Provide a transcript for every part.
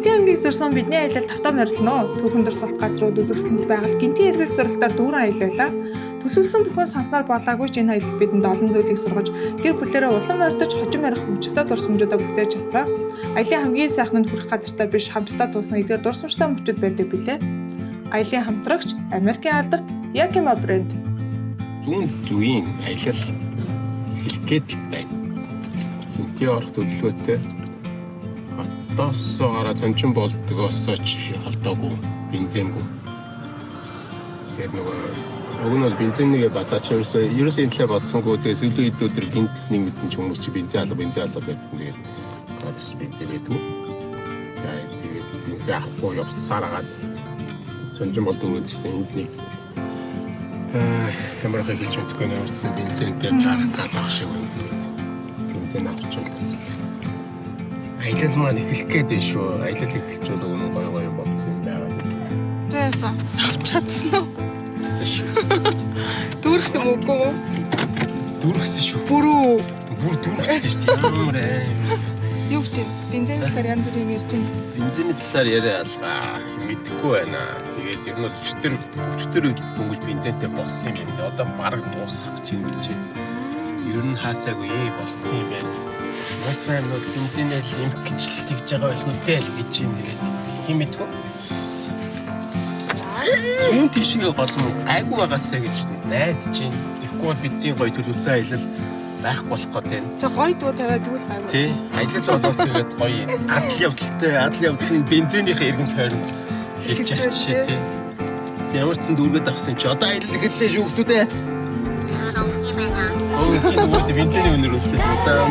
Гинтийн аймгийг зорьсон бидний аялал тавтаа морилно. Түүхэн дурсгалт газрууд үзэсгэлэнт байгаль Гинтийн эргэл зорилтоор дүүрэн аяллаа. Төлөвлөсөн бүхэн сонсноор болоогүй ч энэ аялал бидэнд олон зүйлийг сургаж, гэр бүлээрээ улам мордож хожим ярих хөвчлөлтөд дурсамжуудаа бүтээж чадсан. Аялын хамгийн сайхан нь хүрэх газартаа биш хамтдаа тулсан эдгээр дурсамжтай мөчөд байдаг билээ. Аялын хамтрагч Америкийн алдарт Yakima брэнд. Зүүн зүйн аялал эхлэх гээд байна. Гинтийн орох төлөвлөгөөтэй хотоосоо гараа цончин болдгоос ч холдоогүй бензингүй. Тэгээд уг нь бол бензинээ бацаач ерөөсөө энэ талаар бодсонгүй. Тэгээд сүүлийн өдөр гинт нэг мэдсэн ч хүмүүс чи бензин алга байсан. Тэгээд градус бензин байдгүй. Тэгээд бензин авахгүй явсаар агаад цончин болдог гэсэн энд нэг ямар их хэлж мэдгүй нэрсэн бензинтэй тарах галах шиг байна. Тэгээд бензин авчихвал аялал маань эхлэх гээд байна шүү. Аялал эхэлж бол өнөө гой болсон юм байгаа. Зээсэн авчаадсан уу? Тэсэж шүү. Дүүргсэн үгүй юу? Дүүргсэн шүү. Бүр дүүргсэн шүү. Ямар юу гэж бензин талаар янз бүрийн ярьж байна. Бензиний талаар яриа алгаа мэдэхгүй байна. Тэгээд ер нь өчтөр дөнгөж бензинтэй болсон юм байна. Одоо бараг дуусах гэж юм гэж. Ер нь хаасаагүй болцсон юм байна. Уусаа юм бол бензинээр имх гэж л тэгж байгаа байх үедээ л гэж юм. Тэгээд тийм мэдгүй. Зүүн тишгээ гол нь айгүй байгаасаа гэж найдаж байна. Тэгэхгүй бол бидний гоё төлөвлөсөн аялал байхгүй болох гэдэг нь. Тэг гоё дуу тавиад тэгвэл гайгүй. Тий. Аялал болоод тэгээд гоё адал явдалтай бензинийхээ эргэм сойрон хэлж явах жишээ тий. Ямар ч зэн дүүргээд авсан чи одоо аялал эхэллээ шүү хүмүүстээ. Яарав юм байна. Чи нөгөө бензиний өнөр өсөлт зам.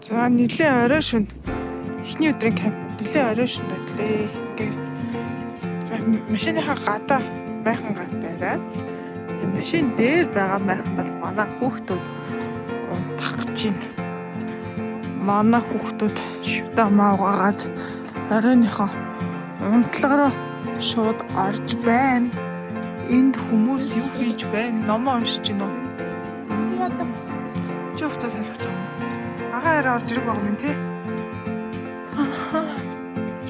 За нилээ орой шин. Эхний өдрийн камп нилээ орой шин байлээ. Ингээ машиныхаа гадаа байхан гад байгаад машин дээр байгаа байхад бол манай хүүхдүүд унтах гэж байна. Манай хүүхдүүд шүдэ маагаад оройныхоо унтлагаараа шууд орж байна. Энд хүмүүс юу хийж байна? Номоо уншиж байна уу? Чөөхтэй талхаж байгаа. Агаар орж ирэх байгаа юм тий.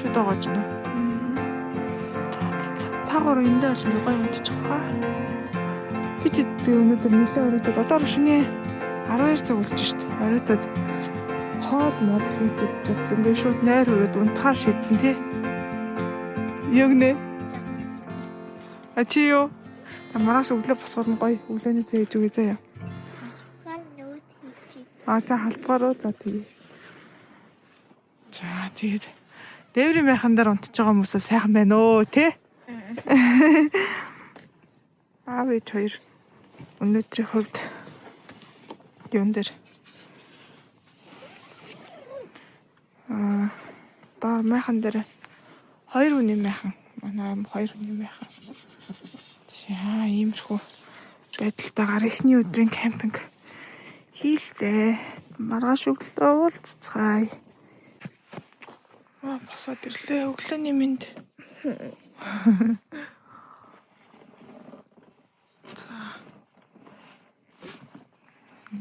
Шүдэ гоож байна. Тагуур энэ дээр нэг гоё унтчих хаа. Бид өнөөдөр нэлээд оройтод одоо шөнийн 12 цаг болж шít. Оройтод хоол мол хийдэг чадсан. Ингээ шууд найр өрөөд унтахаар шийдсэн тий. Яг нэ. А чи юу? Маргааш өглөө босгоор нь гоё өглөөний цай хийж үгүй заяа. За халбааруу за тэгээ. За тэгээд дээврийн майхан дээр унтж байгаа хүмүүсээ сайхан байна өө тий. Аав ээж хоёр өнөөдрийн хувьд юун дээр даар майхан дээр хоёр хүний майхан манай хоёр хүний майхан. За иймэрхүү байдалтайгаар эхний өдрийн кампинг хийлээ. Маргааш өглөө уулзцгаая. Босоод ирлээ. Өглөөний минь. За.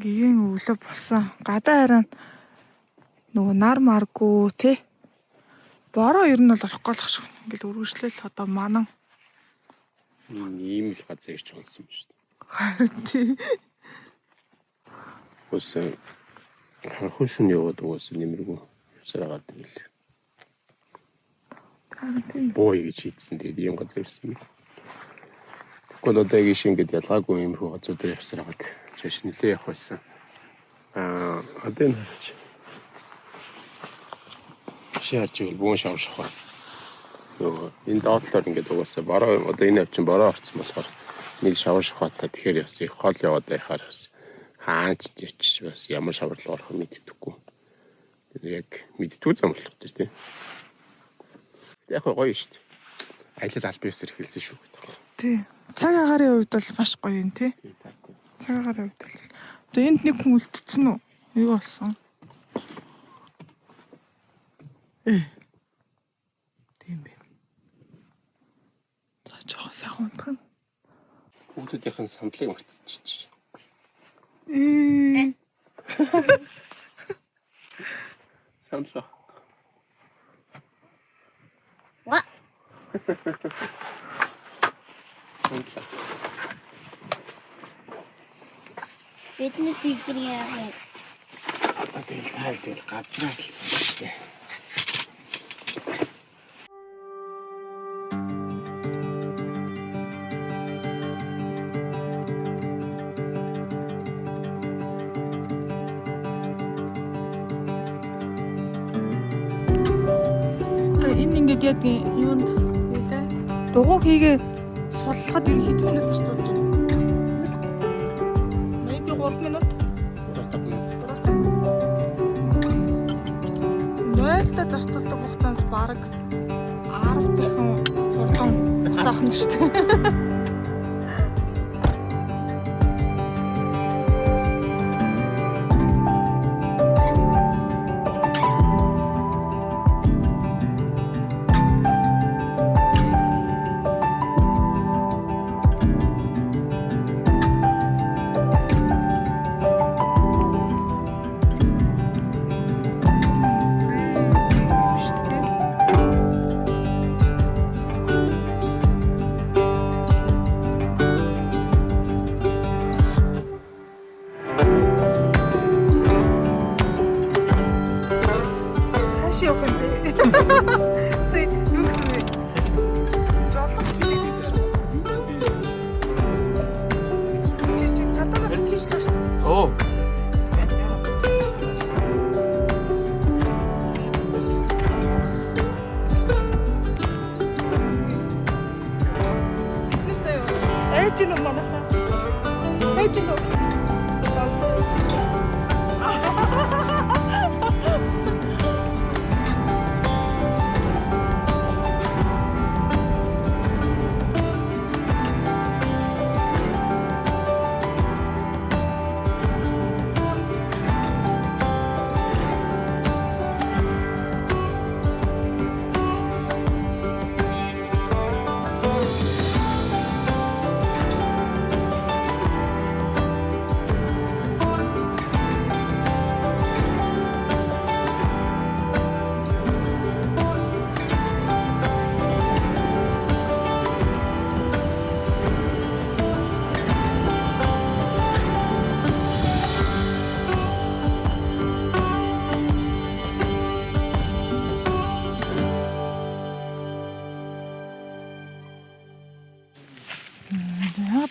Гин өглөө болсон. Гадаа хараа нөгөө нар маргүй тий. Бороо ер нь бол орохгүй л шиг. Ингээл үргэлжлээл одоо манан. Ийм л газар ирж болсон юм шүү дээ. Тий. Үгүй ханхуушны яваад угаасаа нэмэргүй явсараад тэгэл. Бой гэж хийдсэн тэгээд ийм газар ирсэн. Тэгвэл одоо яг шингээд ялгаагүй иймэрхүү газар дээр явсараад чаш нэлээ явах байсан. Одоо энэ хараач. Шаарч ивэл бүүн шавших ба. Энэ доотлоор ингээд угаасаа бороо одоо энэ авчин бороо орцсон болохоор нэг шавших батаа тэгэхээр яс их хол яваад байхаар бас хаач ячиж бас ямар шаварлаг орох мэддэггүй. Яг мэдтгүү зам болох гэж тий. Яг гоё шүү дээ. Аялал аль биесээр эхэлсэн шүү гэдэг. Тий. Цаг агарын хувьд бол маш гоё юм тий. Цаг агарын хувьд бол. Тэгээ энд нэг хүн үлдсэн үү? Юу болсон? Тийм бэ. За жоохон сайхан унтах нь. Хүүхдүүдийн сандлыг мартчихчих. Сандлаа. What? Сандлаа. Бидний тэгрийн яг. Одоо тэгэл газраа хэлсэн шүү дээ. Ингээд яг юунд нэлээ дугуй хийгээ суллахад ер нь хэд минут зарцуулж байна? Maybe 3 минут. 3 минут. 0-та зарцуулдаг хугацаанд бараг 10 дахин хурдан хугацаа авах нь шүү дээ.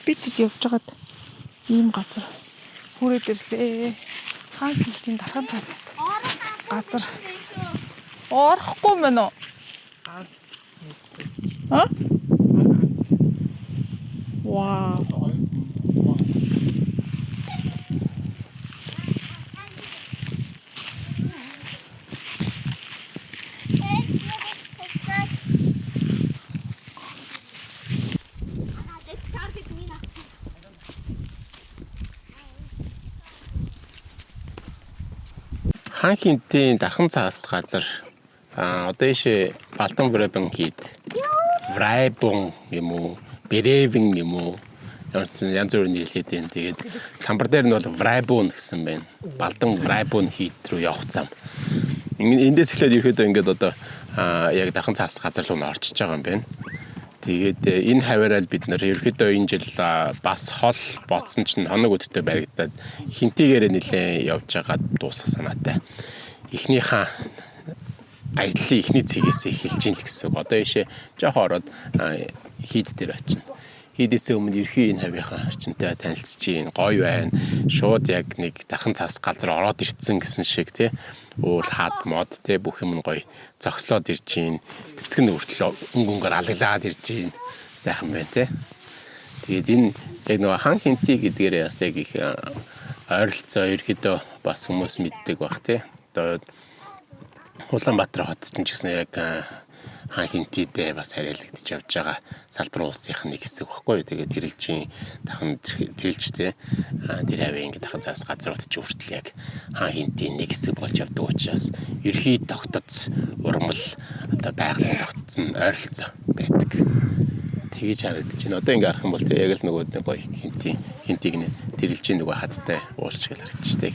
Бид явж байгаад ийм газар хүрээд ирлээ. Хаан хилтийн дархан цацд газар гэсэн. Орохгүй мэн үү? Вау. Хаан хинтийн дархан цааст газар одоо ийшээ Балтан Бребен хийд Врайбун юм уу Бревен юм уу янз бүрийн нэрлээд байна. Тэгээд самбар дээр нь бол Врайбун гэсэн байна. Балдан Врайбун хийд рүү явах зам. Эндээс эхлээд ирэхэд ингээд одоо яг дархан цааст газар руу орчиж байгаа юм байна. Тэгээд энэ хаваараа бид нэр ерөөхдөө энэ жил бас хол бодсон чинь хоног өдөртөө баригдаад хинтийгээрээ нэлээ явж байгаа дуусах санаатай. Эхнийхээ аяллаа эхний цэгээс эхэлж ийн гэсэн. Одоо ийшээ жоохон ороод хийд дээр очино. Хийдээс өмнө ерхий энэ хавийнхаа орчинтай танилцж ийн гоё байна. Шууд яг нэг дархан цаас газар ороод ирцэн гэсэн шиг тий. Уул хаад мод тий бүх юм гоё зогслоод ирж ийн. Цэцэг нь хүртэл өнгөнгөр алаглаад ирж ийн. Сайхан байна тий. Тэгээд энэ яг нөгөө хаан хинти гэдгээр бас яг их ойролцоо ерөөдөө бас хүмүүс мэддэг баг тий. Одоо Улаанбаатар хотод ч гэсэн яг хаан хинтийдээ бас хариалагдж явж байгаа салбар улсынх нэг хэсэг баггүй. Тэгээд тэрэлжийн дархан тэрэлжтэй тэр авийн ингэ дархан цаас газрууд ч хүртэл яг хаан хинтийн нэг хэсэг болж явдаг учраас ерхий тогтоц урмал одоо байгалийн тогтцсон ойролцоо байдаг. Тэгэж харагдаж байна. Одоо ингэ харах юм бол тэг яг л нөгөө нэг гоё хинтийг нэ тэрэлжийн нөгөө хадтай уулч гэл харагдаж штэ.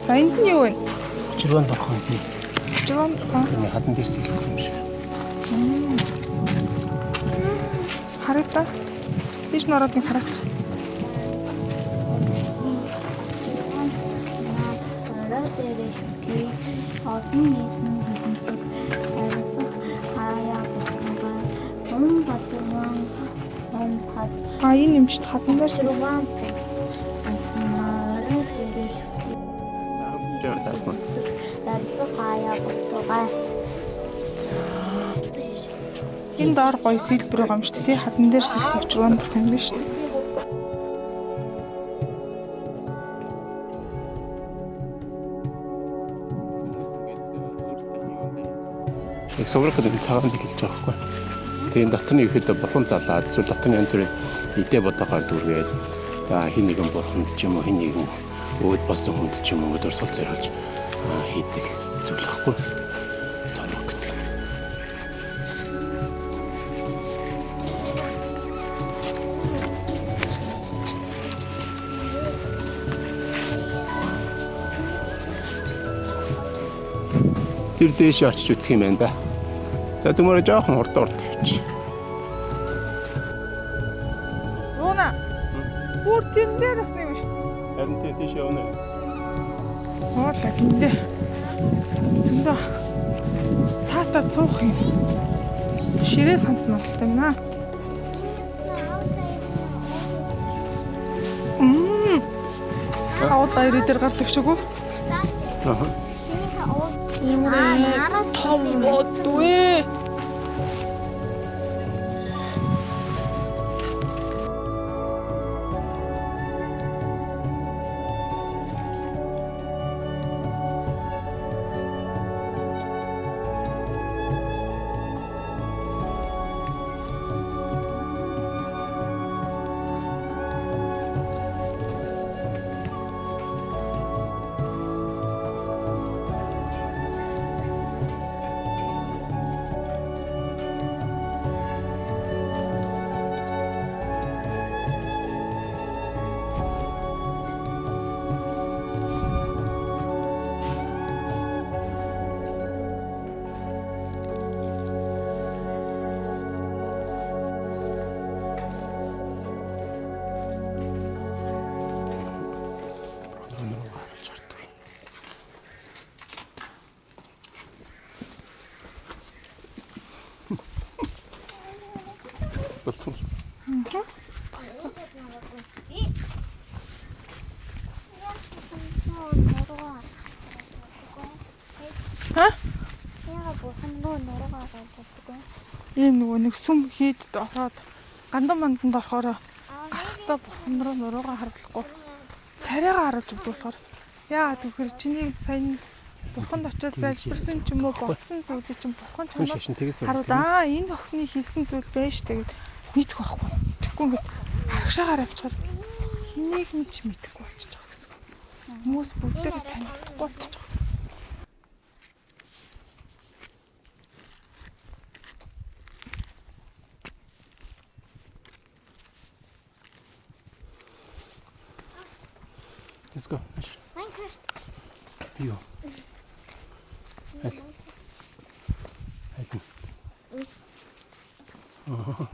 За энд нь юу вэ? Жирван борхон тий. Жирван борхон. Энэ хатан дээрс хэлсэн юм шиг. Хараа. Биш нороод нэг хараа. Энэ юм шүү дээ хатан дээрс. Энэ доор гоё сэлбэр байгаа юм шүү дээ тий хатан дээр сэлцэх жирван борхон юм шүү дээ. Яг суурхад энэ цагаан хэлж байгаа байхгүй. Тэгээд дотор нь ихэд бурхан залаад эсвэл дотор нь янз бүрийн идэ бодоогоор дүргээд за хин нэгэн бурханд ч юм уу хин нэгэн өөд болсон хүнд ч юм уу дурсгал зориулж хийдэг зүйл байхгүй. Сонирх гэдэг. Тэр дээш очиж үзэх юм байна да. За зөвмөр жоохон урд тавьчих. Юуна? Бүр тийм дээр бас нэг юм шүү дээ. Харин тийш явна. Хоолой гиндэ. Зөндөө саатад суух юм. Ширээ сантнал юм наа. Аул даяр дээр гардаг шиг үү? Аа. Том бодвэ. Болцсон. Ха? Яа бурхан нуруугаа гаргадаг. Ийм нөгөө нэг сүм хийдэд ороод гандан манданд орохоор гарахтаа бурхан руу нуруугаа харлахгүй царайгаа харуулж өгдөг болохоор яа тэгэхээр чиний сайн бурханд очиод залбирсан ч юм уу бодсон зүйлийг чинь бурхан чамд харуул энэ охины хийсэн зүйл байж тэгээд мэдэх байхгүй. Тэгэхгүй ингээд харагшаагаар авчихвал хэнийг нь ч мэдэхгүй болчихж байгаа гэсэн. Хүмүүс бүгдээрээ танигдахгүй болчихж байгаа. Let's go. Minecraft. Юу? Аль. Ага.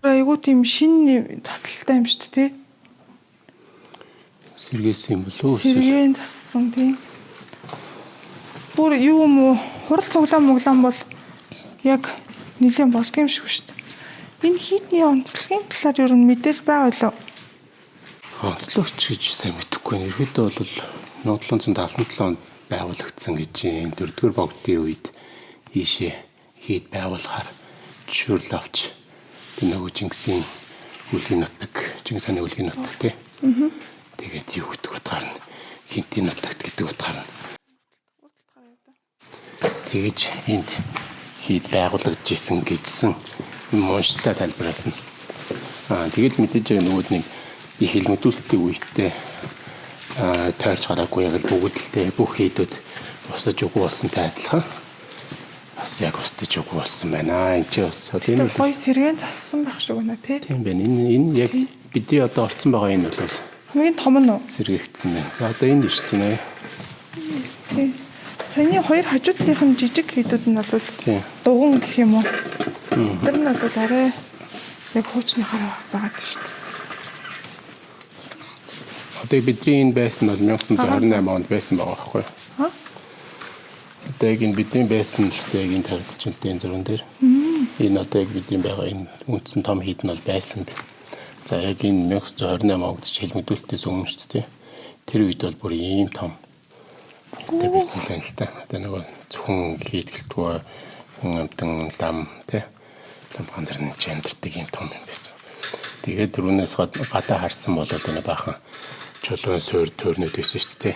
Айгуу тийм шинэ тасалтай юм шүү дээ. Сэргээсэн юм болов уу? Сэргээн зассан тийм. Бүр юу юм уу? Хурал цуглаан моглаан бол яг нэлээд болдго юм шиг шүү дээ. Энэ хийдний онцлогийн талаар ер нь мэдээлэл байгаа юу? Онцлогч гэж сайн мэдэхгүй. Ерөөдөө бол 1777 онд байгуулагдсан гэж юм. 4-р богдын үед ийшээ хийд байгуулахаар жишүүрл авч тэр нөгөө Чингисийн үлгийн нутаг, Чингис хааны үлгийн нутаг тий. Тэгээд юу гэдэг утгаар нь Хинтийн нутагт гэдэг утгаар нь тэгэж энд хийд байгуулагдж исэн гэжсэн монштой тайлбараас нь тэгэл мэдээж нөгөөд нэг их хэлмэдүүлэлтийн үедээ тойрч гараагүй яг л бүгдлээ бүх хийдүүд босож өгөө болсонтай адилхан бас яг устж өгөө болсон байна. Энд чи бас тийм Гоё сэргээн зассан байх шиг байна тий. тийм байна. Энэ яг бидний одоо орцсон байгаа энэ бол Хамгийн том нь уу? сэргээгдсэн байна. За одоо энэ биш тийм ээ. Тий. Саяны хоёр хажуу талынх нь жижиг хийдүүд нь бол Тийм. дугуун гэх юм уу? Тэр нь одоо арай яг хуучныхаар байгаад шүү дээ. Одоо бидний энэ байсан бол 1928 онд байсан байгаа байхгүй юу? Ха? Одоо яг энэ бидний байсан л дээ энэ таригдчихлээ энэ зурган дээр. Энэ одоо яг бидний байгаа энэ үндсэн том хийд нь бол байсан бэ. За яг энэ 1928 онд хэлмэдүүлэлтээс өмнө шүү дээ. Тэр үед бол бүр ийм том гэдэг байсан л байна л да. Одоо нөгөө зөвхөн хийдгэлтгүй хүн амтан лам тий. Лам хандрын чандардаг ийм том юм байсан. Тэгээд түрүүнээс гадаа харсан бол энэ баахан чулуун суур төрнөд байсан шүү дээ.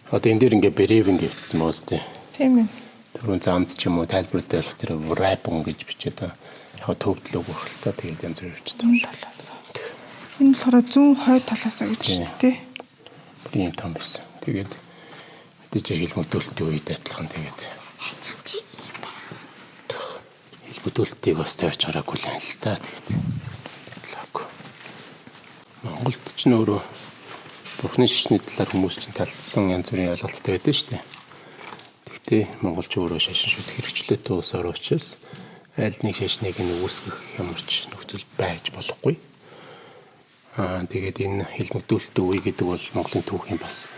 Одоо энэ дээр ингээ бревинг хийчихсэн мөөс тий. Тийм ээ. Түрүүн замд ч юм уу тайлбартай болох тэр врайпон гэж бичээд байгаа. Яг төвдлөг байх л та тэгээд янз бүр бичиж байгаа. Зүүн талаас. Энэ болохоор зүүн хойд талаасаа гэж шүү дээ. Тийм том байсан. Тэгээд мэдээж хэлмэдүүлэлтийн үед адилхан тэгээд хэлмэдүүлэлтийг бас тойрч гараагүй л юм л та тэгээд Монголд ч нөөрөө Бурхны шашны талаар хүмүүс чинь талцсан янз бүрийн ойлголттой байдаг шүү дээ. Гэхдээ монголч өөрөө шашин шүт хэрэгчлээтэй улс ороо учраас аль нэг шашныг нь үүсгэх ямар ч нөхцөл байж болохгүй. Тэгээд энэ хэлмэгдүүлэлтийн үе гэдэг бол Монголын түүхийн бас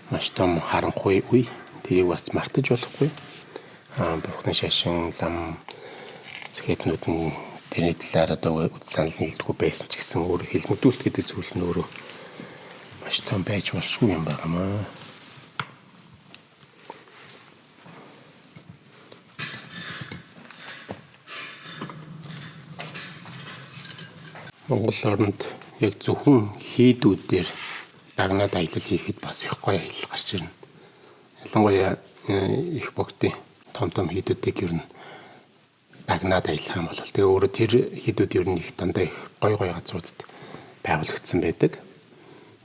маш том харанхуй үе. Тэрийг бас мартаж болохгүй. Бурхны шашин лам зэхэтнүүд нь тэрний талаар одоо санал нэгдэггүй байсан ч гэсэн өөр хэлмэгдүүлэлт гэдэг зүйл нь өөрөө маш том байж болшгүй юм байнамаа. Монгол оронд яг зөвхөн хийдүүдээр дагнаад аялал хийхэд бас их гоё аялал гарч ирнэ. Ялангуяа их богдын том хийдүүдийг ер нь дагнаад аялах юм бол тэгээ өөрөө тэр хийдүүд ер нь их дандаа их гоё газруудад байгуулагдсан байдаг.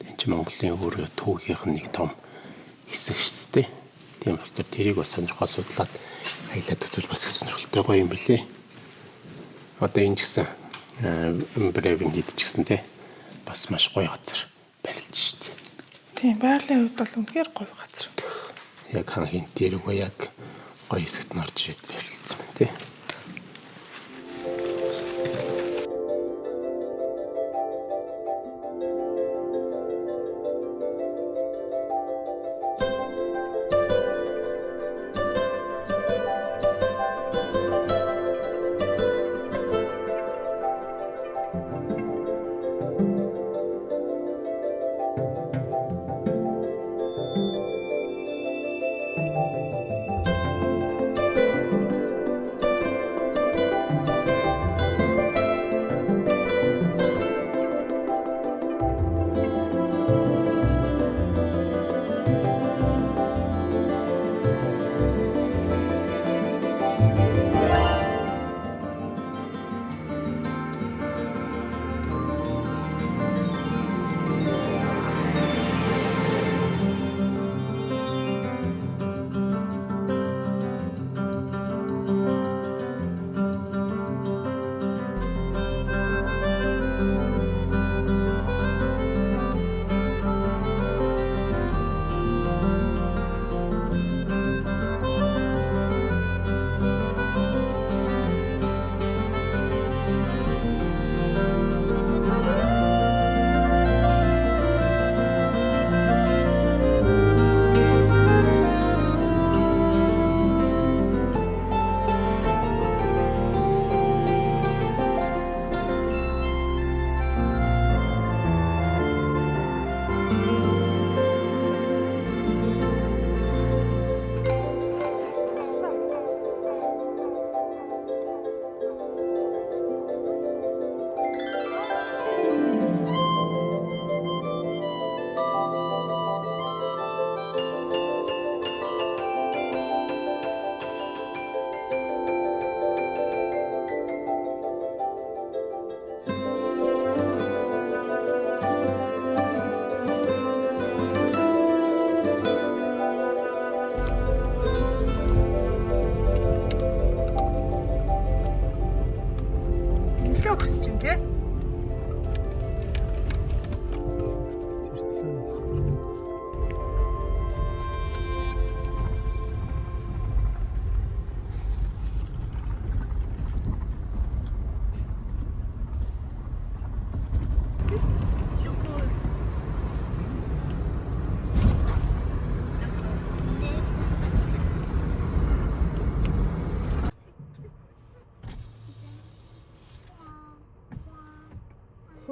Энд чинь Монголын өөрөө түүхийнх нь нэг том хэсэг шүү дээ. Тийм болохоор тэрийг бас сонирхол судлаад аялаад үзвэл бас их сонирхолтой гоё юм билээ. Одоо энэ гэсэн бревинг хийдчихсэн те бас маш гоё газар барилж шүү дээ. Тийм байгалийн хувьд бол үнэхээр гоё газар. Яг хан хин дээр үгүй яг гоё хэсэгт нь орж ирээд барилжсан байна те.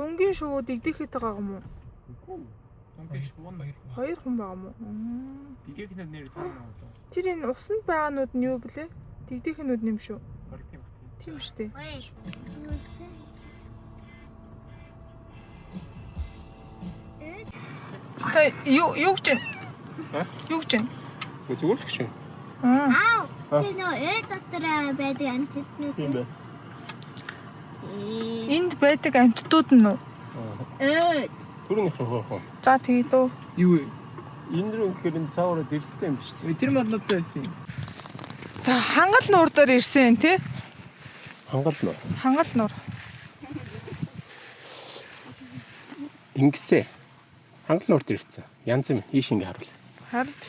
Дөнгөний шувуу дэгдэхэд байгаа юм уу? Дөнгөний шувуу нь 2 хүн байгаа юм уу? Дэгдэхнэр нэр цаана болоо. Тэр энэ усанд байгаанууд нь юу блэ? Дэгдэхнүүд юм шүү. Тийм шүү дээ. Ой. Та юу гэж байна? Юу гэж байна? Зүгээр л гэж. Аа. Тэр нөө дотор байдаг амтнууд. Тийм бай. Энд байдаг амьтдууд нь үү? Түрүүнийх нь хоо. За тэгээд үү. Юу вэ? Энэ рүү ихээр энэ цаавраад ирстэй юм биш үү? Тэр бодлоо байсан юм. За хангал нуур дээр ирсэн тий? Хангал нуур. Хангал нуур. Ингэсээ. Хангал нуур дээр ирсэн. Янз юм. Ийш ингэ харуул. Хард.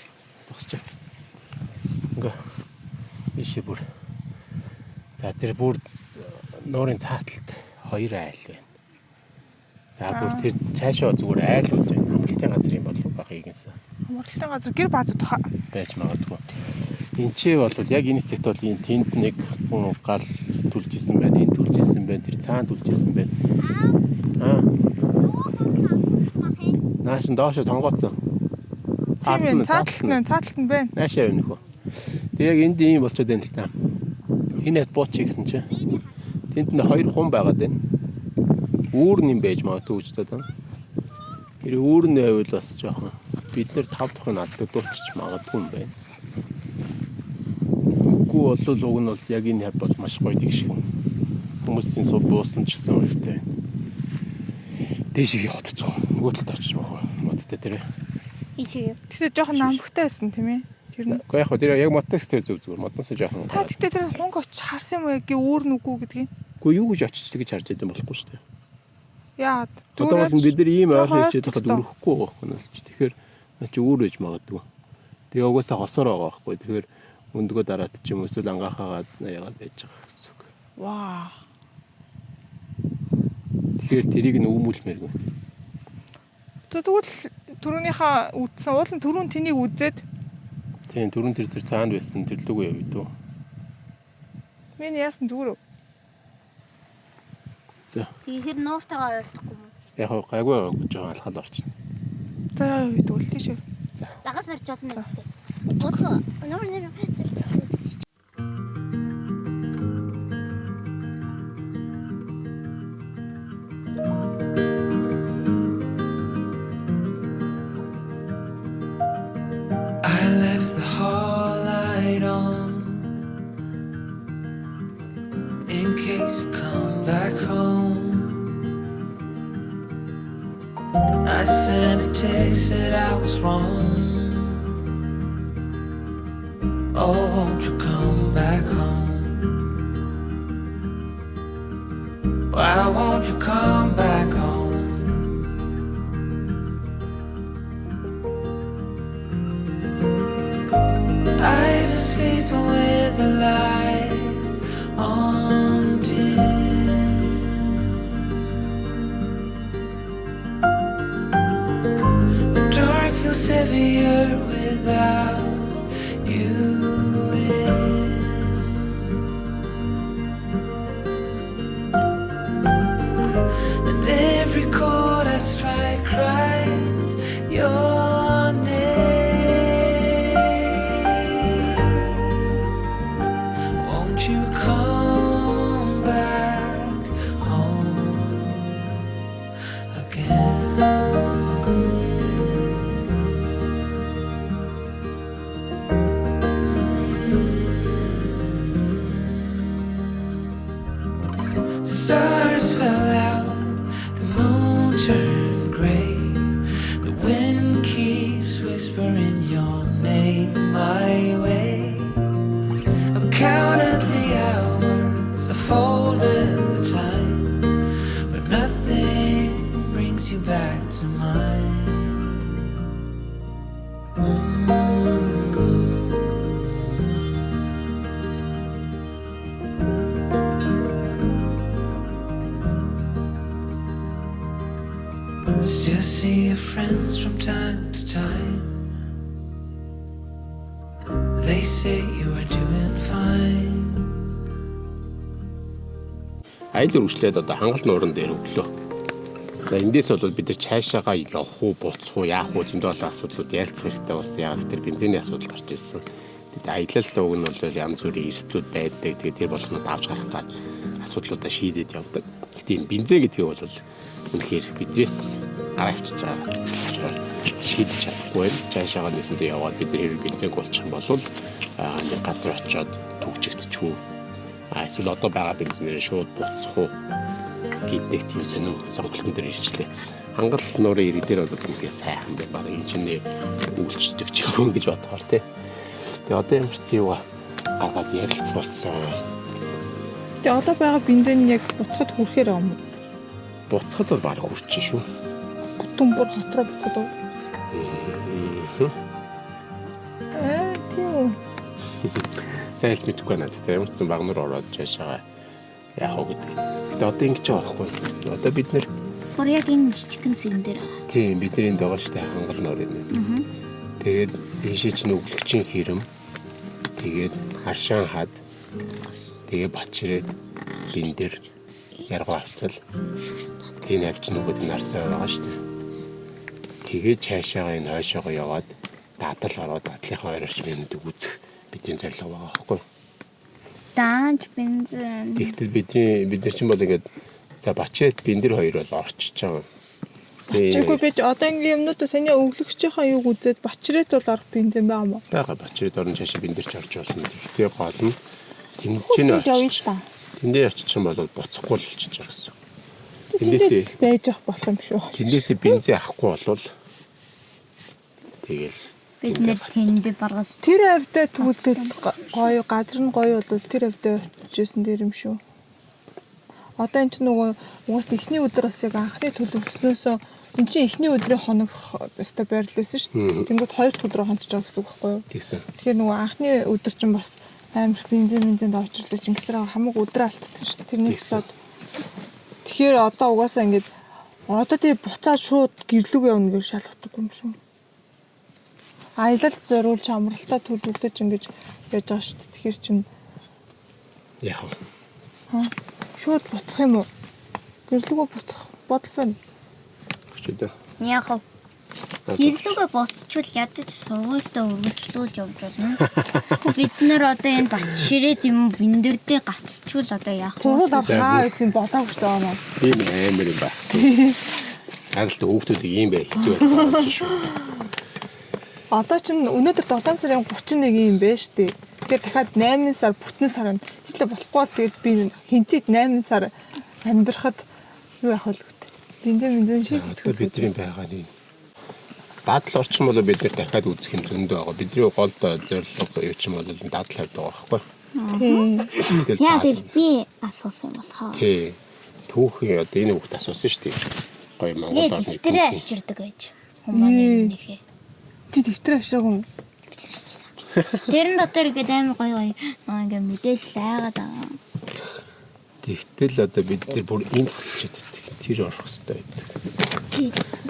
Зогсож. Ингээ. Ийшээ бүр. За тэр бүр нуурын цааталт 2 айл байна. За бүр тэр цаашаа зүгээр айл болж байна. Амралтын газар юм болов багыг гинсэн. Амралтын газар гэр баазууд байж магадгүй. Энд чи бол яг энэ хэсэгт бол энэ тэнд нэг хүн гал түлж исэн байна. Энэ түлж исэн байна. Тэр цаана түлж исэн байна. Нааш доошо тонгооцсон. Тийм цааталт нь байна. Наашаа явна нөхөө. Тэг яг энд ийм болчиход байна л та. Хинэт бууч гэсэн чи. Тэнд нь 2 хүн байгаад байна. Үүр нь юм байж магадгүй гэж бодсон. Тэр үүр нь байвал бас жоохон бид нэр 5 дахь нь алдагдуулчих магадгүй юм байна. Үгүй болвол уг нь бол яг энэ хав бол маш гоё dig шиг. Хүмүүсийн сул буусан ч гэсэн үедээ. Дэшиг яваад цоо. Нөгөөдөлд очиж байгаа. Модтой тэр. Ичээ. Тэгтээ жоохон намхтай байсан тийм ээ. Тэр нь. Гэхдээ яг тэр яг модтой тэр зүг зүгээр. Модноос жоохон. Та тэгтээ тэр хонг очиж харсан юм уу яг үүр нүгүү гэдгийг? Гэхдээ юу гэж очиж тэгж харж байсан болохгүй шүү дээ. Яа. Одоо бол бид нар ийм ойрхон хичээд байхад өрөхгүй байхгүй нь л чи. Тэгэхээр чи үүр ээж магадгүй. Тэгээ угаасаа хосоор байгаа байхгүй. Тэгэхээр өндгөө дараад ч юм эсвэл ангаахаагаад яагаад байж байгаа гэсэн үг. Ваа. Тэгэхээр тэрийг нь үүмүүлмээргүй. Тэгвэл түрүүнийхээ үдсэн уулын түрүүн тэнийг үзээд тийм түрүүн тэр цаанд байсан тэр лүгөө явъя дөө. Миний яасан зүгээр үү? За. Тэгэхээр нууртайгаа ойртохгүй юм. Яг гайгүй гэж байгаа алхаад орчихно. За тэгвэл тийш. Загас барьж болно гэсэн. Уусаа нуур нэр хэлж. I left the hall light on in case you come back home. I sent a text that I was wrong. Oh, won't you come back home? Why won't you come back home? I've been sleeping with the light on dim. The dark feels heavier without you in. And every chord I strike cries your name. Won't you come back home again? Stars fell out, the moon turned gray. The wind keeps whispering your name my way. I've counted the hours, I folded the time, but nothing brings you back to mine. Still see your friends from time to time. They say you are doing fine. Айл үргэлжлээд одоо хангал нууран дээр өглөө. За эндээс бол бид нар цаашаага явах уу, буцах уу, яах уу зөндөө олон асуудлууд ярилцах хэрэгтэй бас яг тэр бензиний асуудал гарч ирсэн. Тэгээд аялалтай уг нь бол янз бүрийн эрсдлүүд байдаг. Тэгээд тэр болгонод авч гарах гад асуудлуудаа шийдээд явдаг. Гэхдээ энэ бензин гэдгийг бол үнэхээр биднээс гараа авчиж байгаа. Шийдэж чадахгүй байна. Цаашаага нэсэндээ яваад бид нар хэрэг бензин болчих юм бол нэг газар очиод төгжигдчихв. Эсвэл одоо байгаа бензинээр шууд буцах уу гэдэг тийм сонин сонголтон дээр ирчлээ. Хангалт нуурын ирэг дээр бол үнэхээр сайхан байна. Бараг инженер үйлчлдэг ч юм гэж бодохоор тий. Тэгээ одоо ямар ч юм гаргаад ярилцсан. Тэгээ одоо байгаа бензин яг буцахад хүрэхээр байгаа юм уу? Буцахад бол бараг хүрчих шүү. Бүтэн бүр хотроо буцаад уу? Тийм үү. За их мэдгүй надад ямар ч баг нур ороод цаашаа яах вэ гэдэг. Гэтэ одоо ингэж байгаа байхгүй. Одоо бид нэр Бүр яг энэ жижигхэн зэгэн дээр байгаа. тийм бидний энд байгаа штэ хангал нуурын. Тэгээд дээшээ чинь өглөгчийн хэрэм. Тэгээд харшаан хад. Тэгээд бачрээд биндэр яргаа авцал. Тийм авч нөгөөд нарсаа байгаа штэ. Тэгээд цаашаага энэ хойшоогоо яваад дадал ороод дадлынхаа ойрч минутыг үзэх бидний зорилго байгаа байхгүй. Даанч бензин. Тэгтэл бид нар чинь бол ингээд за бачрет биндэр хоёр бол орчиж байгаа. Чиггүй би одоо ингээм юмнуудаа саний өглөгчийнхаа юуг үзээд бачрет бол арга бензин байгаа юм уу? Бага бачрет орон цаашаа биндэрч орж болно. Тэгтээ гол нь тэмчэн явж та. Тэндээ очичих юм бол буцахгүй л болчихж байгаа гэсэн. Тэндээс байж явах болох юм шүү. Тэндээсээ бензин авахгүй болвол тэгэл Бид нэр тэнд баргал. Тэр хавьдаа түүлдэл гоё газар нь гоё бол тэр хавьдаа очижсэн дээр юм шүү. Одоо энэ ч нөгөө угаас эхний өдөр бас яг анхны төлөв өснөөсөө эн чинь эхний өдрийн хоног өстой байрлуулсан шүү дээ. Тэнгүүд 2 дахь өдрөө хончиж байгаа гэсэн үг байхгүй юу? тэгсэн. Тэгэхээр нөгөө анхны өдөр чинь бас амар бензинд очирлоо Чингисраа хамаг өдрөө алдсан шүү дээ. Тэрнээс болоод тэгэхээр одоо угаасаа ингээд одоо тий буцаад шууд гэрлүүг явна гэж шалгадаг юм шүү. Аялалд зориулж амралтаа төлөвлөж ингэж яаж байгаа шүү дээ. Тэгэхээр чинь яах вэ? шууд буцах юм уу? Гэрлүүгөө буцах бодол байна. Өчигдөр. Яг гэрлүүгээ буцчихвал ядаж сургуультай өргөжлүүлж явж болно. Бид нэр одоо энэ бачрээд юм биндэрдээ гацчихвал одоо яах вэ? Сургууль авахаа гэсэн бодоагүй шүү дээ. ийм амар юм байна. Харалт хүүхдүүдийг ийм байх хэцүү байх шүү. Одоо чинь өнөөдөр 7 сарын 31 юм байна шүү дээ. Тэгэхээр дахиад 8 сар бүтэн сар нь хэвлээ болохгүй бол тэгээд би хинтээд 8 сар амьдрахад юу яах вэ гэдэг. Бензин шийдэх. Бидний байгаа нэг дадал орчин бол бид нар дахиад үзэх юм зөндөө байгаа. Бидний гол зорилго юу ч юм бол дадал хайд байгаа байхгүй. Тийм. Яа тэр би асуусан юм болохоо. Тий. Түүхийн одоо энэ хүүхд асуусан шүү дээ. Гоё Монгол орны тэрэ авчирдаг байж. Хүмүүс нэхээ. Чи дэвтэр авшаагүй. Тэр нь дотор ингээд амар гоё ингээд мэдээлэл айгаад байгаа. Тэгтэл одоо бид нар бүр энэ хасчихэд тэр орох хэрэгтэй байдаг.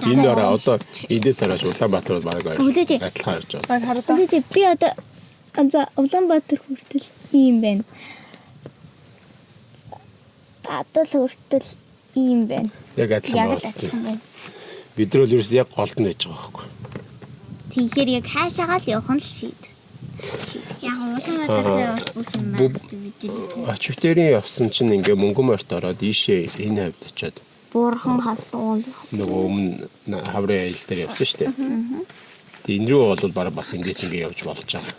Энэ ороо одоо эндээс хараад Улаанбаатар бол бараг адилхан харж байгаа. Хараа. Би одоо Улаанбаатар хүртэл ийм байна. Дадал хүртэл ийм байна. Яг адилхан байна. Бид нар бол ерөөс яг голд нь байж байгаа байхгүй. Тэгэхээр яг хаашаагаа л явах нь л шийд. Яг Улаанбаатараа бас бүх юм байна. Ачвтэрийн явсан чинь ингээ Мөнгөмөрт ороод ийшээ энэ хавьд очиод Буурхан халуун. нөгөө өмнө хаврын аялал дээр явсан шүү дээ. Тэгээ энэ рүү бол бараг бас эндээс ингээ явж болж байгаа.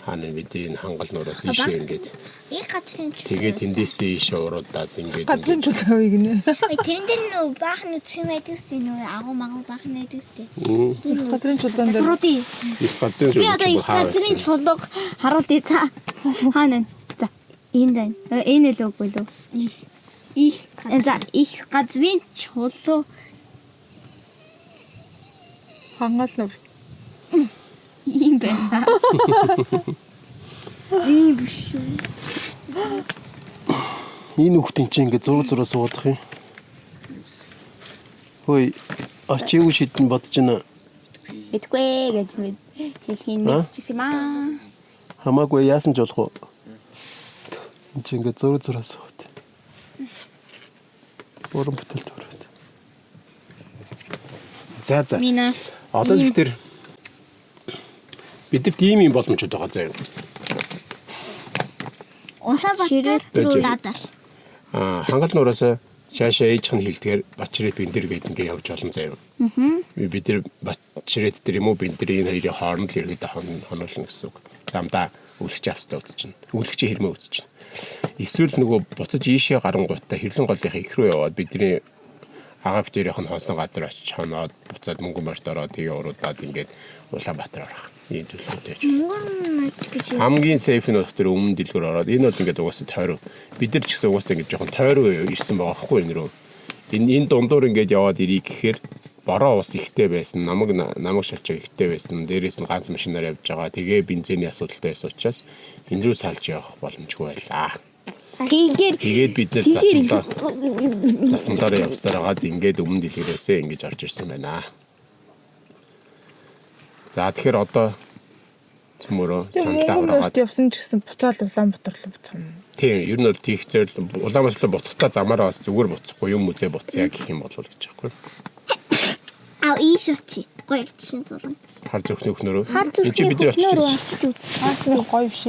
Хаана бидний хангал нураас ийшээ ингээд Их газрын тэгээд эндээсээ ийшээ уруудаад ингээд Газрын чулуу хавь гинэ. тэрэн дээр нөө баахан үсэх юм байдаг үстэй нөө агуу магуу баахан байдаг үстэй. Газрын чулуун дээр. Рууди. их газрын Би одоо их газрын чулууг харуулъя та. Хаана? За энэ байна. Энэ л үгүй лөө. Их за их газрын чулуу Хангал нур. ийм байна. Ийм биш. энэ хүүхдийн чинь ингээд зураг суудах юм. Хөөе ачиг шидэн бодож байна. Битгүй гэж хэлхийн мэдчихсэн юм аа. Хамаагүй яасан ч болох уу? Энд чинь ингээд зураг сууд. Уран бүтээл төрөөд. За. Мина. Одоо тэгэхээр бидэрт ийм юм боломжууд байгаа заяа. Бачирет руу надаас. Хангал нураас шаашаа ээжх нь хилдгээр Бачирет бинтэр гэдэг ингээ явж олон заяа. Бид нар Бачирет дээр юм уу бинтэр энэ хоёрын хооронд л иргэд хонуулна гэсэн үг. Замдаа үлгч австаа үзчихнэ. Үлгч хэрмээ үзчихнэ. Эсвэл нөгөө буцаж ийшээ гарангуйтаа хэвлэн голынхаа их рүү яваад бидний агаа битэрийнх нь хонсон газар очиж хоноод буцаад мөнгө морьд ороод тэгээ уруудаад ингээд Улаанбаатар орох. Ийм төлөвтэй. Хамгийн сейф нь болохоор өмнө дэлгүүр ороод энэ бол ингээд угаасаа тойроо бид нар ч гэсэн угаасаа ингээд жоохон тойроо ирсэн байгаа хгүй энэ рүү. Энэ дундуур ингээд яваад ирэх гэхээр бороо ус ихтэй байсан, намаг шалчаа ихтэй байсан. Дээрээс нь ганц машинаар явж байгаа. Тэгээ бензиний асуудалтай байсан учраас энэ рүү салж явах боломжгүй байлаа. Тэгээд бид нэр засамлаараа явсараад ингээд өмнө дэлгэрээсээ ингэж орж ирсэн байна. За тэгэхээр одоо цөмөрөө саналаа аваад явсан ч гэсэн буцаал Улаанбаатар руу буцах юм. Тийм, ер нь бол тийх зэрэг Улаанбаатар руу буцахтаа замаараа бас зүгээр буцахгүй юм үзээ буцъя гэх юм бол гэж байхгүй. Ийш очи. Гоё чинь зураг. Хар зөвхөн нөхнөрөө. Энд чи бид нар очиж Гоё биш.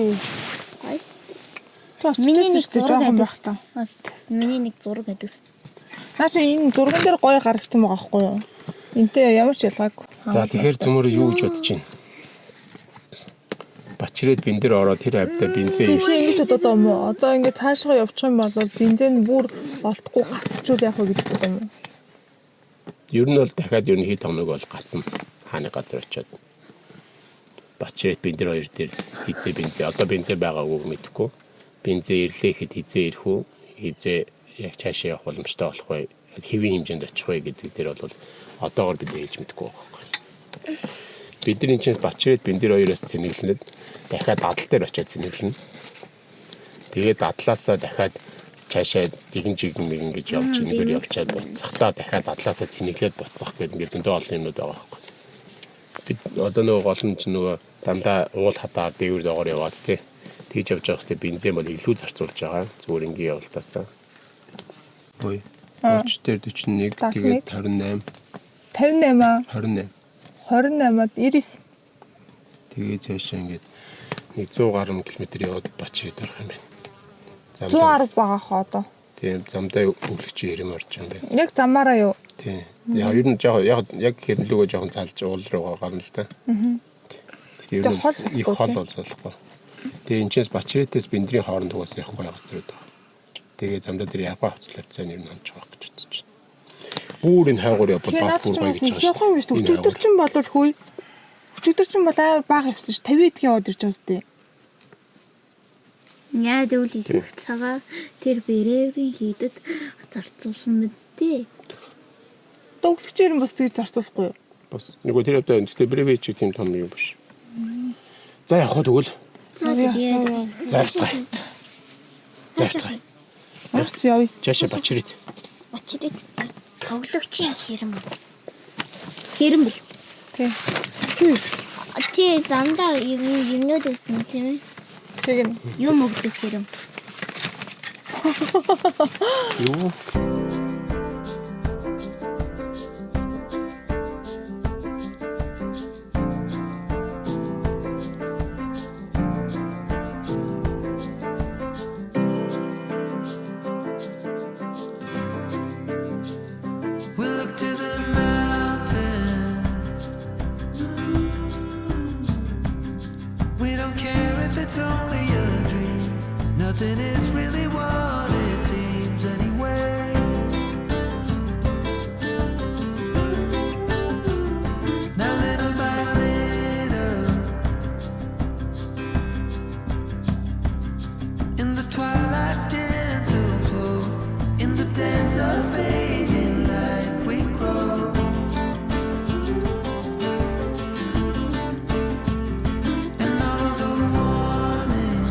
Миний нэг зураг байх та. Миний нэг зураг гэдэг. Нааша энэ зурган дээр гоё гаргасан байгаа байхгүй юу? Энтэй ямар ч ялгаагүй. За тэгэхээр цөмөрөө юу гэж бодож байна? Бачирет бинтэр ороод тэр авьда бензин чи ингэж бодоод юм уу? Одоо ингэ цаашгаа явчих юм бол бензин бүр болтгүй гацчул яах вэ гэж бодож юм уу? Ер нь бол дахиад ер нь хэд хоног бол гацсан хааны газар очиод Бачирет бинтэр хоёр дээр хизээ бензин одоо бензин байгаагүй мэдэхгүй. Бензин ирлээ хэд хизээ ирэх үү? Хизээ яг цаашаа явах боломжтой болох вэ? Хэвийн хэмжээнд очих вэ гэдэг дээр бол одоогор бид хэлж мэдэхгүй байгаа. Бидний чинь Бачирет бинтэр хоёроос цэнэглэнэд дахиад дадал дээр очиод цэнэглэнэ. Тэгээд дадлаасаа дахиад цаашаа дигэн гэж явж нэгээр явчаад буцахтаа дахиад дадлаасаа цэнэглээд буцах гэдэг ингээд зөндөө олон юмнууд байгаа байхгүй. Бид одоо нөгөө гол нь чинь нөгөө дандаа уул хатаар дээвэр доогоор яваад тэгж явж байгаа хэвчээ бензин бол илүү зарцуулж байгаа. Зүгээр ингийн явалтаасаа. Ой. 40 дээр 41 тэгээд 58 28-аад 99. Тэгээд цаашаа ингээд 100 гаруй км яваад Бачирет орох юм байна. 110 байгаа хоо одоо. Тийм замдаа өглөгч ирэм орж юм байна. Яг замаараа юу? Тийм. Яг ер нь яг хэрнлүүгөө жоохон цаалж уул руугаа гарна л та. Тэр нь их хол болохгүй. Тэгээ энэ ч Бачиретээс биндрийн хооронд угаас явахгүй газар байдаг. Тэгээ замдаа тэр яргаа хувцлаар цаана ер нь хандж байгаа гэж бодож байна. Бүр энэ хайгуур явбал бас бүр гоё гэж байгаа шүү. Өчигдөр чинь болвол хөөе. Өчигдөр чинь бол амар бага явсан ш. 50 эдгийн яваад ирж байгаа зү. Яа дэвэл их цагаа тэр бэрээгийн хийдэд зарцуулсан мэт дээ. Дөгсгчээр нь бас тэгж зарцуулахгүй юу? Бас нөгөө тэр одоо энэ брэвэ чи тийм том юм биш. За явах тэгвэл. За тэгээд Зарцгаа. Арц явъя. Жаша Бачирет. тоглогчийн хэрэм бил. Тий замдаа юмнууд өгсөн тийм ээ. Тэг Юм өгдөг хэрэм. Юу? We look to the mountains. We don't care if it's only a dream. Nothing is really what it seems anyway. Now little by little, in the twilight's gentle flow, in the dance of fading light we grow. And all of the warning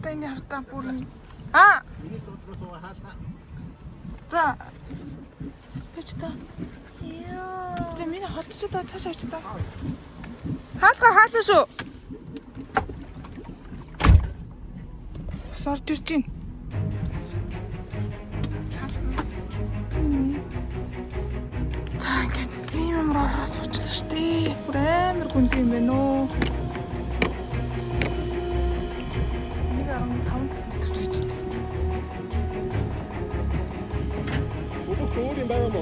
хардаа энэ хардаа бүр аа. За. Тэч та. Ёо. За миний холдчиход та цааш авч та. Хаалга шүү. Сорж ирж байна. За ингээд ийм юм болгоос уучлаа штэ. Бүр амар гүнзгий юм байна оо. 1.5 км байж таа. Өөр юм байгаа мó.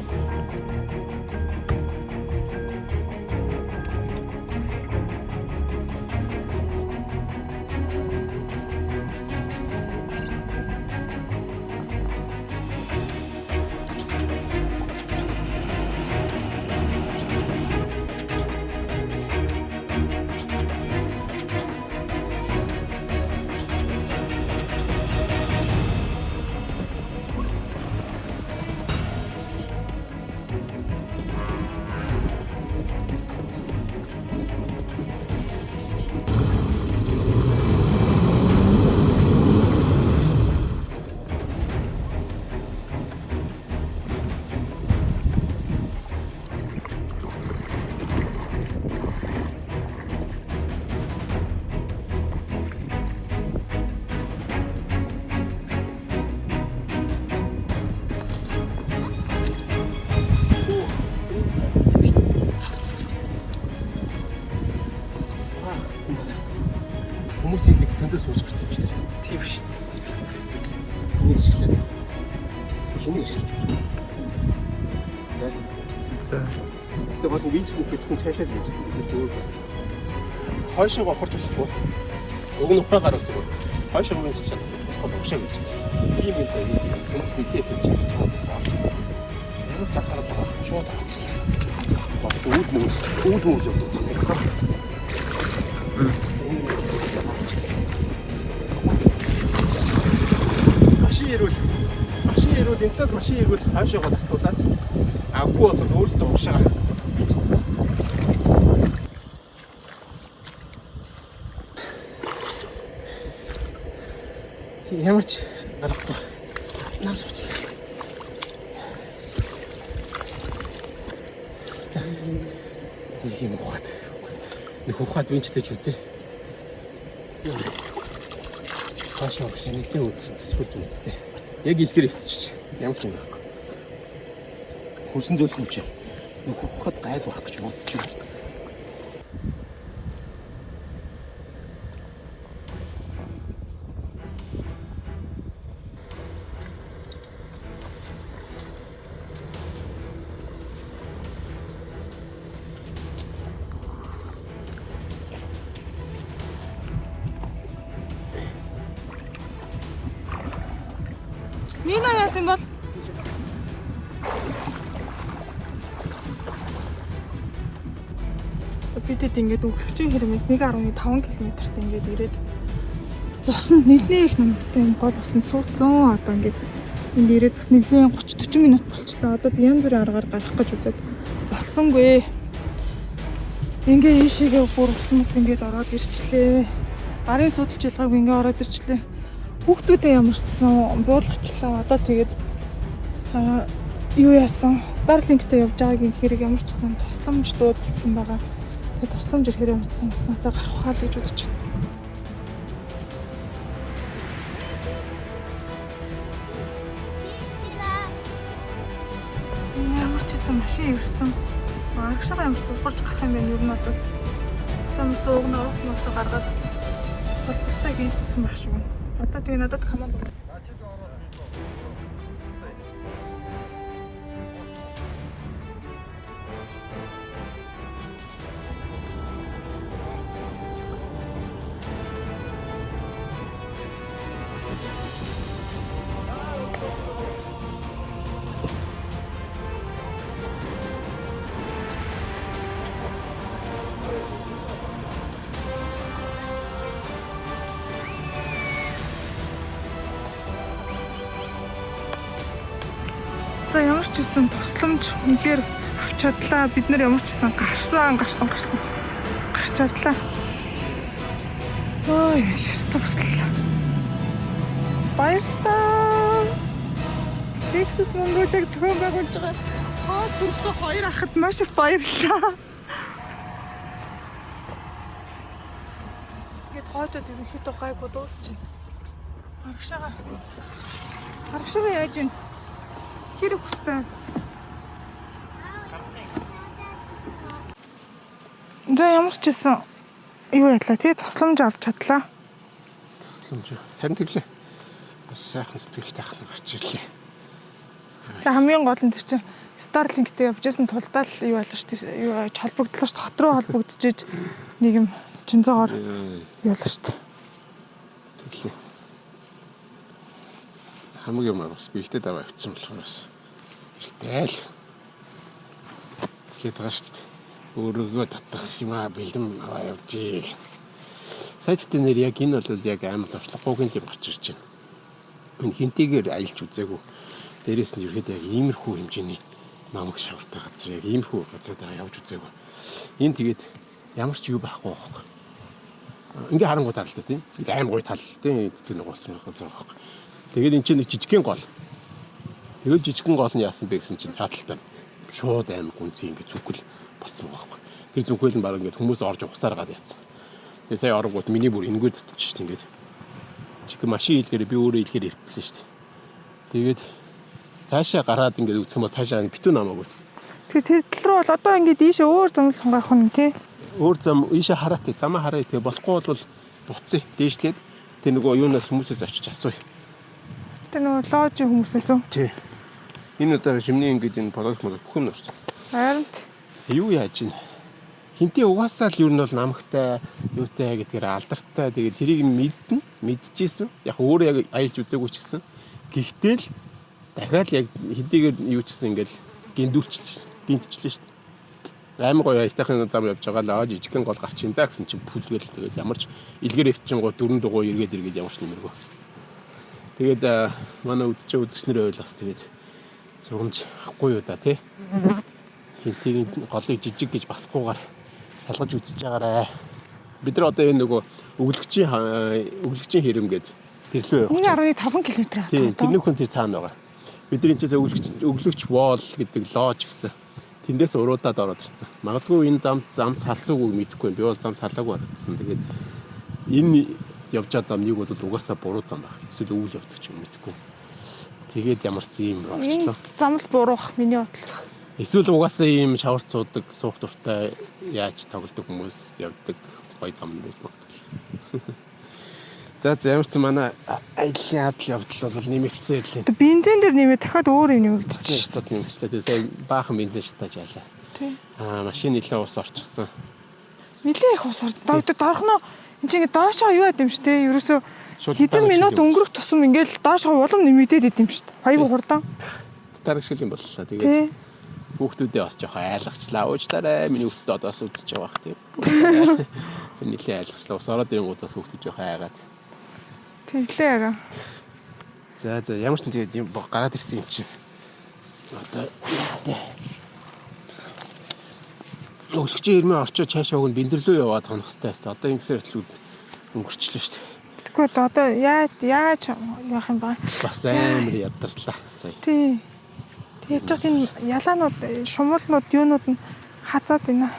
Хүмүүс энд их зөндөө сууж гэрсэн юм шүү дээ. Тийм шүү дээ. Энийг ишлээ. Энийг ишлэж үзье. За. Тэгээ бол винчний хэвчэн цаашаа винч гэж өөр. Хойшоо гохорч болохгүй. Уг нь ухраа гарах зүгээр. Хойшоо винч чадахгүй уушаа гэж. Тийм юм байна. Хүмүүс нэлээд хэвчээ гэж байна. Яг тахараад байгаа. Шууд тавчихсан. Бас үйл мөр явдаг. Машин ирүүл энэ талаас машин ирүүл хойшоогоо татуулаад аггүй бол өөрөөсөө уушаа ямар ч гарахгүй нам суучлаа. Ийм ухаад. Нэг ухаад винчтэй ч үзье. Хашаа машин нэлээд үзүүлж үзтээ. Яг илгээр өвтчих. Ямар ч юм байхгүй. Хөрсөн зөөлөх юм чи. Нэг ухаад гайг байх гэж бодчих юм. Мина яасан бол бидэд ингээд өгсөчийн хэрмээс 1.5 км-т ингээд ирээд усан нэлээд их нэмэгтэй гол усан суудсан. Одоо ингээд энд ирээд бас нэлээд 30-40 минут болчлоо. Одоо би янз бүрийн аргаар гарах гэж үзээд болсонгүй. Ингээ ийшээгээ бүр хүмүүс ингээд ороод ирчлээ. Гарын судалж ялгааг ингээ ороод ирчлээ. Хүүхдүүдээ ямарчсан буулгачлаа. Одоо тэгээд юу яасан? Starlink-тэй явж байгаагийн хэрэг ямарчсан тусламж дуудсан байгаа. Тэгээд тусламж ирэхээр ямарчсан уснасаа гарах хаа л гэж үзэж байна. Ямарчсан машин ирсэн. Агшгаа ямарч ухарч гарах юм байна. Юу нь бол ямарч угнаас мосоо гаргаад болтой хийсэн байх шүү. Одоо тэгээ надад команд өгнө. За ямар ч хэлсэн тусламж үнэхээр авч чадлаа. Бид нар ямар ч хэлсэн гарч чадлаа. Ой, шээ туслаа. Баярлалаа. Texas Mongolia-г зохион байгуулж байгаа дөрвөн хоёр ахад маш их баярлалаа. Ингээд хоочод ерөнхийдөө гайгүй дуусчихна. Харагшаа яаж ийн? Хэрэг хүстэй. За ямар ч гэсэн юу ялаа тий тусламж авч чадлаа. Тусламж. Харин тэглээ. Бас сайхан сэтгэлтэй ахна гарч ирлээ. Тэгээ хамгийн гол нь тэр чинь Starlink-тэй явжсэн тулдаа л юу байлаа шүү дээ. Юу холбогдлоо шүү дээ. Хот руу холбогдчихэж нэг юм жинзоогоор юу байлаа шүү дээ. Тэглээ. Хамгийн маа бас бигтэй даваа авчихсан болохоор бас хэрэгтэй л. Тэгээд байгаа шүү дээ. Өөрөөгөө татах юмаа бэлдэм аваа явжээ. Сайттай нэр яг энэ бол яг амар туршлагагүй юм гарч ирж байна. Энэ хинтэйгээр аялж үзээгүй. Дээрээс нь ерөөдөө яг иймэрхүү хэмжээний намаг шавартай газар яг иймэрхүү газараа явж үзээгүй. Энэ тэгээд ямар ч юу байхгүй байхгүй. Ингээ харангуй тал л дээ тийм. Амар гоё тал тийм эцэг нэг болсон байх байхгүй. Тэгээд эн чинь нэг жижигхэн гол. Тэгэл жижигхэн гол нь яасан бэ гэсэн чинь цааталтай. Шууд амар гүнзгий ингээ зүгэл болсон байгаа байхгүй. Тэр зүгэл нь баг ингээ хүмүүс орж ухсаар гад яатсан. Тэгээ сая оронгууд миний бүр энгүүд ч тийм ингээ чиг машин хэлгээр би өөрөө хэлгээр өвтлээ шүү дээ. Тэгээд цаашаа гараад ингээ үзэх юм бол цаашаа битүү намаагүй. Тэр тал руу бол одоо ингээ дийшээ өөр зам сонгох нь тий. Өөр зам ийшээ хараатай замаа хараа тэгээ болохгүй бол буцъя дээшлээд тэр нөгөө юунаас хүмүүсээс очиж асууя. Тэр нөгөө лоожийн хүмүүсээс үү? Тий. Энэ удаа шимний ингээд энэ продакт бүх юм орсон. Харин Юу яаж ийн? Хинтээ угаасаа л юу нь бол намхтай, юутай гэдгээр алдартай. Тэгээд тэрийг мэдчихсэн. Яг өөрөө яг аялж үзээгүй ч гэсэн. Гэхдээ л дахиад яг хинтэйгээр юу ч гэсэн ингээд гинтчлээ шүү дээ. Амар гоё аятайхан зам явж байгаа л аа жижигхэн гол гарч ин да гэсэн чинь бүлгээл тэгээд ямар ч илгээр өвчин гоо дөрөн дугуй эргээд ямар ч нэмэргүй. Тэгээд манай үзэгчнэр ойлгоос тэгээд сургамж ахгүй юу да тий. Хинтийн голыг жижиг гэж басахгүйгээр шалгаж үзэж байгаарэ. Бид нар одоо энэ нөгөө өглөгчийн хэрэм гээд тэрлөө явах. 1.5 км тий, тэрнийхэн зэрэг цаана байгаа. Бидний чинь өглөгч wall гэдэг лоож гэсэн. Тэндээс уруудаад ороод ирсэн. Магадгүй энэ зам салсаагүй мэдэхгүй. Би бол зам салаагүй харагдсан. Тэгээд энэ явж байгаа замыг бол угаасаа буруу зам байна. Эсвэл өвөл явдаг ч юм мэдэхгүй. Тэгээд ямар ч юм орчлоо. Зам л буруух миний бодлоо. Эсвэл угаасаа ийм шаварц суудаг, суух дуртай яаж тоглодог хүмүүс явдаг гоё зам байж магадгүй. За ямар ч манай аяллаа явдал бол нэмэгдсэн ирлээ. Бензин дээр нэмээ дахиад өөр юм нэмэгдчихсэн. Шатад нэмэгдсэн. Тэгээ сая баахан бензин шатаж ялаа. Тий. Машин нэлээ ус орчихсон. Нилээ их ус ордоо. Дорхноо энэ чинь доошоо юу яд юм шүү дээ. Ерөөсөө хэдэн минут өнгөрөх тусам ингээл доошоо улам нэмэгдээд идэм шүү дээ. Хайгуу хурдан. Дараг шиг юм боллоо. Тэгээд хүүхдүүдээ бас жоох айлгацлаа. Уучлаарай. Миний хүүхдээ одоос үзэж байгаа бах тийм. Зөв нэлээ айлгацлаа. Ус ороод ирэнгуудаас хүүхдээ жоох айгаад. Тэглээ яга. За ямар ч тэгээд юм гараад ирсэн юм чинь. Одоо өглөгчийн ирмээ орчоо цаашаа өгн биндэрлүү яваад хонох хэвээр. Одоо ингэсээр хөтлүүд өнгөрчлөө шүү дээ. Тэгэхгүй одоо яаж яах юм ба? Бас амар ядарлаа сая. Тий. Тэгээд яг энэ ялаанууд, шумуулнууд, юунууд нь хазаад байна.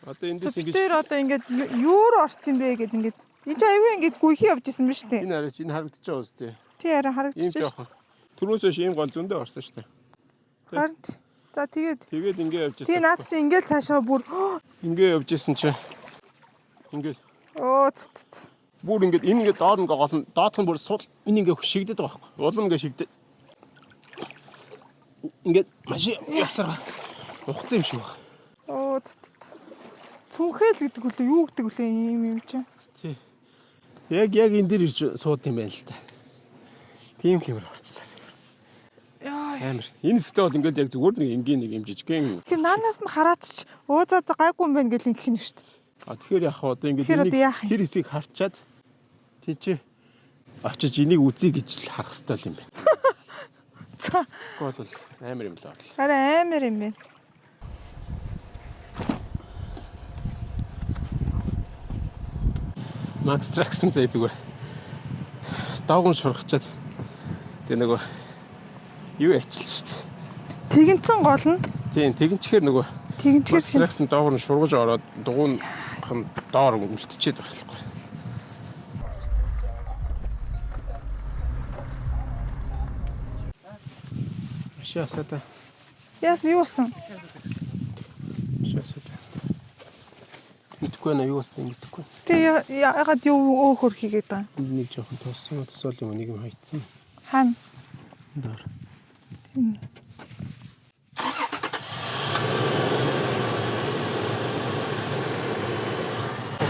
Одоо эндээс ингэж тэр одоо ингээд юу руу орсон бэ гэд ингээд энэ аюу ингээд гүйхий явж исэн биз дээ. энэ хараач энэ харагдаж байгаа үст тий. Тий хараа харагдчихж байна. Түрүүсээ ийм гол зөндөө орсон шүү дээ. Харин за тэгээд ингэ явж тий наад чи ингээд цаашаа бүр ингэ явж исэн чи ингээд оо бүр ингээд энэ ингээд доор ингээ гол нь доотх нь бүр сул энэ ингээ шигдэд байгаа байхгүй. Улам ингээ шигдэд. Ингээд машин явсараа ухсан юм шиг байна. Оо цүнхэл гэдэг үлээ юу гэдэг үлээ юм чинь. Тий. Яг энэ дээр ирж сууд юм байна л та. Тийм хэмээр орчлаа. Яа. Амар. Энэ сэтэ бол ингээд яг зүгээр нэг энгийн нэг юм жижигхэн. Тэгэхээр наанаас нь хараад ч өөзөө гайгүй юм байна гэж ингэх нь шүү дээ. Тэгэхээр яах вэ? Одоо ингээд тэр хэсгийг харчаад тийч очиж энийг үзье гэж л харах хэрэгтэй юм байна. За. Гол амар юм л орлоо. Хараа амар юм байна. Max Jackson зэ зүгээр доогон шургачаад тэгээ нөгөө юу ячилж штэ. Тэгэнцэн гол нь. Тийм тэгэнчээр нөгөө Тэгэнчээр Тракс нь доогор нь шургаж ороод дугуйн доор үлдчихэд байхгүй. Шаасаа. яас юу болсон? Шаасаа. Мэдгүй наа юу болсон мэдгүй. Тэгээ яагаад юу өөхөр хийгээд байгаа? Нэг жоохон тоосон тосол юм нэг юм хайцсан. Хаана? Доор.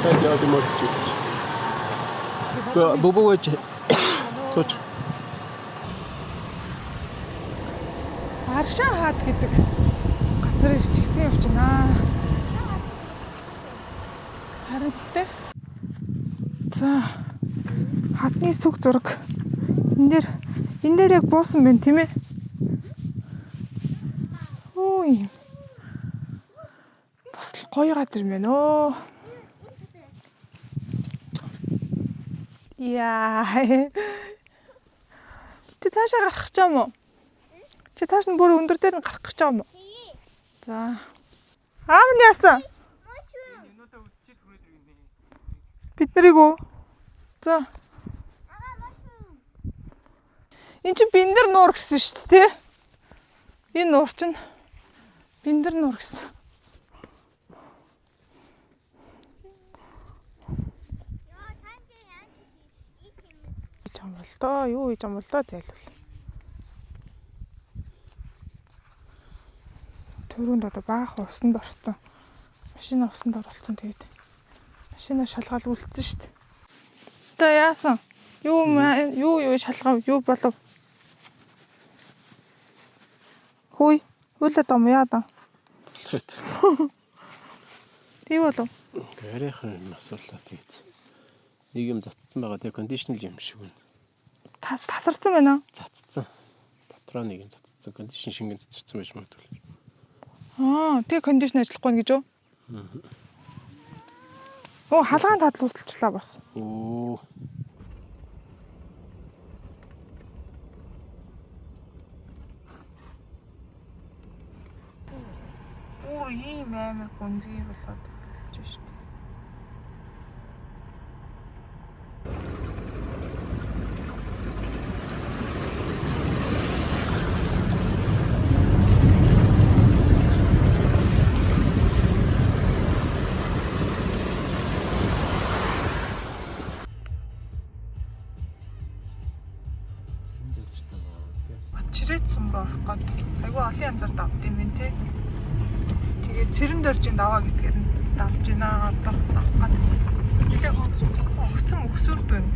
Тэгээд яа гэм үсч. Бобогоч. Соч. Аршаа хаад гэдэг газар ирчихсэн юм чинь. Харин л дээ. За. Хадны сүг зураг. Энэ дээр яг буусан байна тийм ээ. Ой. Бас л гоё газар юм байна өө. Яа. Чи цаашаа гарах гэж юм уу? Чи цааш нь бүр өндөр дээр нь гарах гэж байгаа юм уу? За. Аав нь яасан? Бид нарыг уу? За. Энд чи биндар нуур гэсэн шүү дээ, тэ? Энэ нуур чинь биндар нуур гэсэн. Юу хийж юм бол доо тайлбар. Түрүүнд одоо баах усанд орсон. Машина усанд оролцсон тэгээд. Машина шалгаал үлдсэн шүү дээ. Одоо яасан? Юу шалгав? Юу болов? Хөөе. Хөлөөд юм яа да. Тэт. Тий болов? Гэрийнхэн асуултаа тэгээд. Нэг юм цацсан байгаа тэр кондишнл юм шиг байна. Тасарсан байна уу? Цацсан. Дотроо нэг юм цацсан кондишн шингэн цацсан байж магадгүй. Тэгээ кондишн ажиллахгүй нэ гэж үү? Оо, халгаан тадлуулчлаа бас. Оо. Ийм амар гүнзгий болоод болж шүү дээ. Бачирээ цум руу орох гээд айгүй олон янзаар давд юм байна те. Тэгээд цэрэн доржийн даваа гэдгээр нь давж гинэ одоо авах гээд. Огцом өксөрд байна.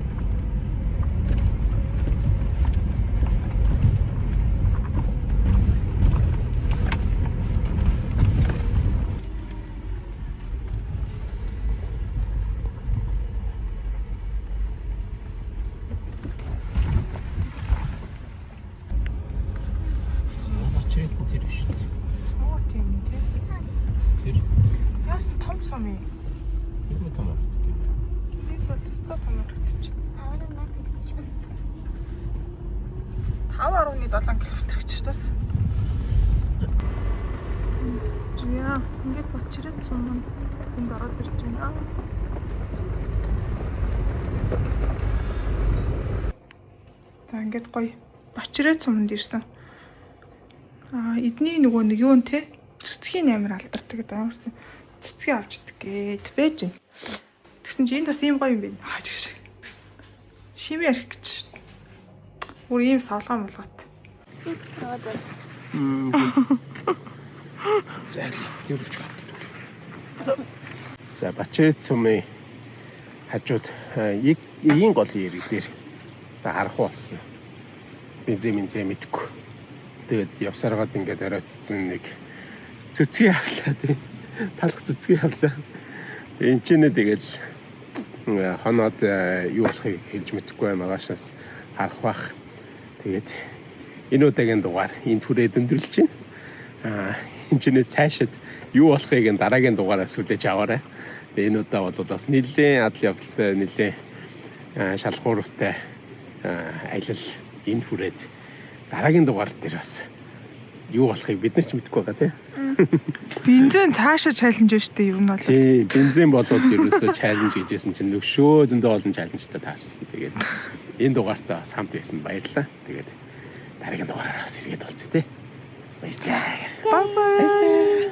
Тэр биш үү? Оо тийм те. Тэр. Яасан том сум юм. Юу томор гэдэг. Бис бол өстой томор гэж. 5.7 км гэж тас. Яа, ингээд бочрын цум энд ороод ирж байна. За ингээд гоё бочрын цумд ирсэн. Эдний нөгөө нэг юу нэ цэцгийн амир алдардаг гэдэг амарсан цэцгийг авч идэх гээд байж байна. Тэгсэн чинь энэ бас ийм гоё юм байна. Шими ярих гэж. Бүр ийм савлгаа молгот. Юурч гад. За бачрын цумын хажууд ийм гол яриг дээр за харах болсон. Бензин мэдгүй. Тэгээд явсараад ингээд оройтсон нэг цэцгийг авлаа тий. Талх цэцгийг авлаа. Тэгээд энэ ч нэ тэгэл хоноод юу болохыг хэлж мэдэхгүй байгаашаас харах бах. Тэгээд энэ удаагийн дугаар энэ түрээ дөндөрлж байна. Энэ ч нэ цаашид юу болохыг энэ дараагийн дугаараас хүлээж аваарай. Тэгээд энэ удаа бол бас нэлээд адал явдалтай нэлээд шалгууртай аялал энэ хүрээд дараагийн дугаар дээр бас юу болохыг бид нар ч мэдэхгүй байгаа тийм. Бензин цаашаа чаленж штэ ер нь бол. Тий, бензин болоод ерөөсөө чаленж гэжсэн чинь өшөө зөндөө олон чаленжтай таарсан. Тэгээд энэ дугаартаа бас хамт байсан баярлалаа. Тэгээд дараагийн дугаараар бас иргэд болцгоо тий. Баярлалаа. Бай бай.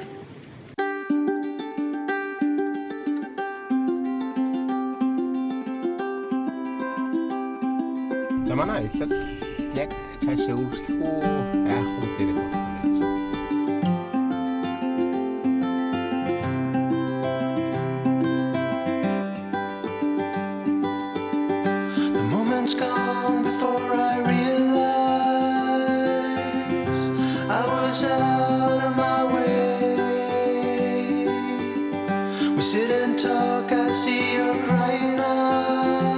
За манай аялал яг цаашаа үргэлжлэх үү яах уу гэдэг болсон байж. The moment's gone before I realize I was out of my way. We sit and talk, I see your crying eyes.